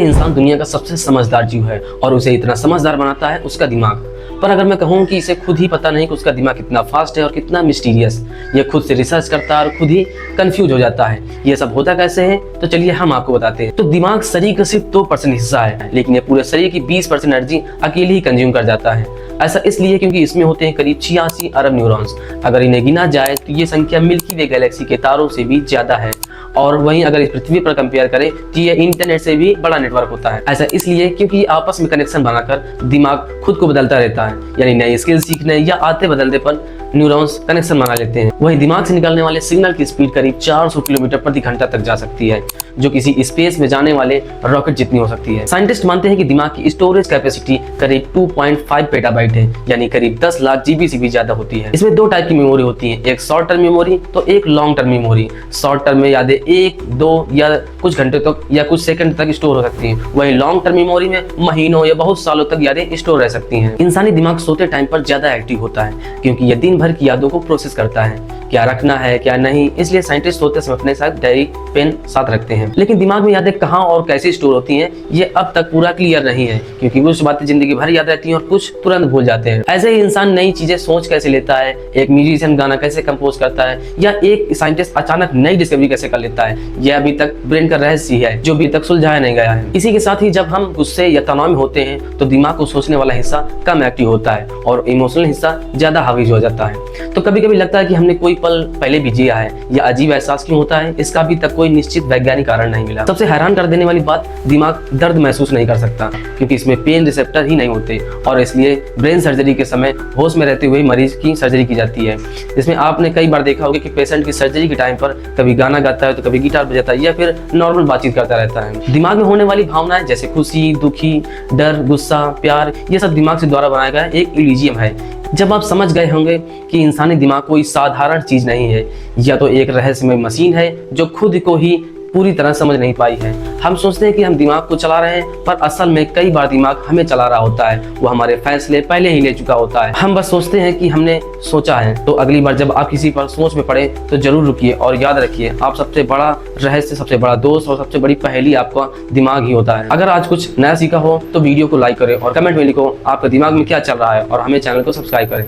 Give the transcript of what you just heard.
इंसान दुनिया का सबसे समझदार जीव है और उसे इतना समझदार बनाता है उसका दिमाग। पर अगर मैं कहूँ कि इसे खुद ही पता नहीं कि उसका दिमाग कितना फास्ट है और कितना मिस्टीरियस, ये खुद से रिसर्च करता है और खुद ही कंफ्यूज हो जाता है। ये सब होता कैसे है, तो चलिए हम आपको बताते हैं। तो दिमाग शरीर का सिर्फ 2% हिस्सा है, लेकिन ये पूरे शरीर की 20% एनर्जी अकेले ही कंज्यूम कर जाता है। ऐसा इसलिए क्योंकि इसमें होते हैं करीब 86 अरब न्यूरॉन्स। अगर इन्हें गिना जाए तो ये संख्या मिल्की वे गैलेक्सी के तारों से भी ज्यादा है। और वहीं अगर इस पृथ्वी पर कंपेयर करें तो ये इंटरनेट से भी बड़ा नेटवर्क होता है। ऐसा इसलिए क्योंकि आपस में कनेक्शन बनाकर दिमाग खुद को बदलता रहता है, यानी नई स्किल सीखने या आते बदलने पर न्यूरॉन्स कनेक्शन बना लेते हैं। वहीं दिमाग से निकलने वाले सिग्नल की स्पीड करीब 400 किलोमीटर प्रति घंटा तक जा सकती है, जो किसी स्पेस में जाने वाले रॉकेट जितनी हो सकती है। साइंटिस्ट मानते हैं कि दिमाग की स्टोरेज कैपेसिटी करीब 2.5 पेटाबाइट है, यानी करीब 10 लाख जीबी से भी ज्यादा होती है। इसमें दो टाइप की मेमोरी होती है, एक शॉर्ट टर्म मेमोरी तो एक long term memory. Short term में यादें 1, 2 या कुछ घंटे तक या कुछ सेकंड तक स्टोर हो सकती हैं। वहीं लॉन्ग टर्म मेमोरी में महीनों या बहुत सालों तक यादें स्टोर रह सकती हैं। इंसानी दिमाग सोते टाइम पर ज्यादा एक्टिव होता है, क्योंकि यह दिन भर की यादों को प्रोसेस करता है, क्या रखना है क्या नहीं। इसलिए साइंटिस्ट सोते समय अपने साथ डायरी पेन साथ रखते हैं। लेकिन दिमाग में यादें कहाँ और कैसे स्टोर होती हैं, ये अब तक पूरा क्लियर नहीं है, क्योंकि कुछ बातें जिंदगी भर याद रहती हैं और कुछ तुरंत भूल जाते हैं। ऐसे ही इंसान नई चीजें सोच कैसे लेता है, एक म्यूजिशियन गाना कैसे कंपोज करता है, या एक साइंटिस्ट अचानक नई डिस्कवरी कैसे कर लेता है, यह अभी तक ब्रेन का रहस्य है जो अभी तक सुलझाया नहीं गया है। इसी के साथ ही जब हम गुस्से या तनाव में होते हैं तो दिमाग को सोचने वाला हिस्सा कम एक्टिव होता है और इमोशनल हिस्सा ज्यादा हावी हो जाता है। तो कभी कभी लगता है कि हमने कोई पल पहले भी जिया है। यह अजीब एहसास क्यों होता है, इसका अभी तक कोई निश्चित वैज्ञानिक कारण नहीं मिला। सबसे हैरान कर देने वाली बात, दिमाग दर्द महसूस नहीं कर सकता, क्योंकि इसमें पेन रिसेप्टर ही नहीं होते और इसलिए ब्रेन सर्जरी के समय होश में रहते हुए मरीज की सर्जरी की जाती है। इसमें आपने कई बार देखा होगा कि पेशेंट की सर्जरी के टाइम पर कभी गाना गाता है तो कभी गिटार बजाता है या फिर नॉर्मल बातचीत करता रहता है। दिमाग में होने वाली भावनाएं जैसे खुशी, दुखी, डर, गुस्सा, प्यार, ये सब दिमाग से द्वारा बनाया गया एक इल्यूजियम है। जब आप समझ गए होंगे कि इंसानी दिमाग कोई साधारण चीज नहीं है, या तो एक रहस्यमय मशीन है जो खुद को ही पूरी तरह समझ नहीं पाई है। हम सोचते हैं कि हम दिमाग को चला रहे हैं, पर असल में कई बार दिमाग हमें चला रहा होता है। वो हमारे फैसले पहले ही ले चुका होता है, हम बस सोचते हैं कि हमने सोचा है। तो अगली बार जब आप किसी पर सोच में पड़े तो जरूर रुकिए और याद रखिए, आप सबसे बड़ा रहस्य, सबसे बड़ा दोस्त और सबसे बड़ी पहेली आपका दिमाग ही होता है। अगर आज कुछ नया सीखा हो तो वीडियो को लाइक करें और कमेंट में लिखो आपके दिमाग में क्या चल रहा है, और हमें चैनल को सब्सक्राइब करें।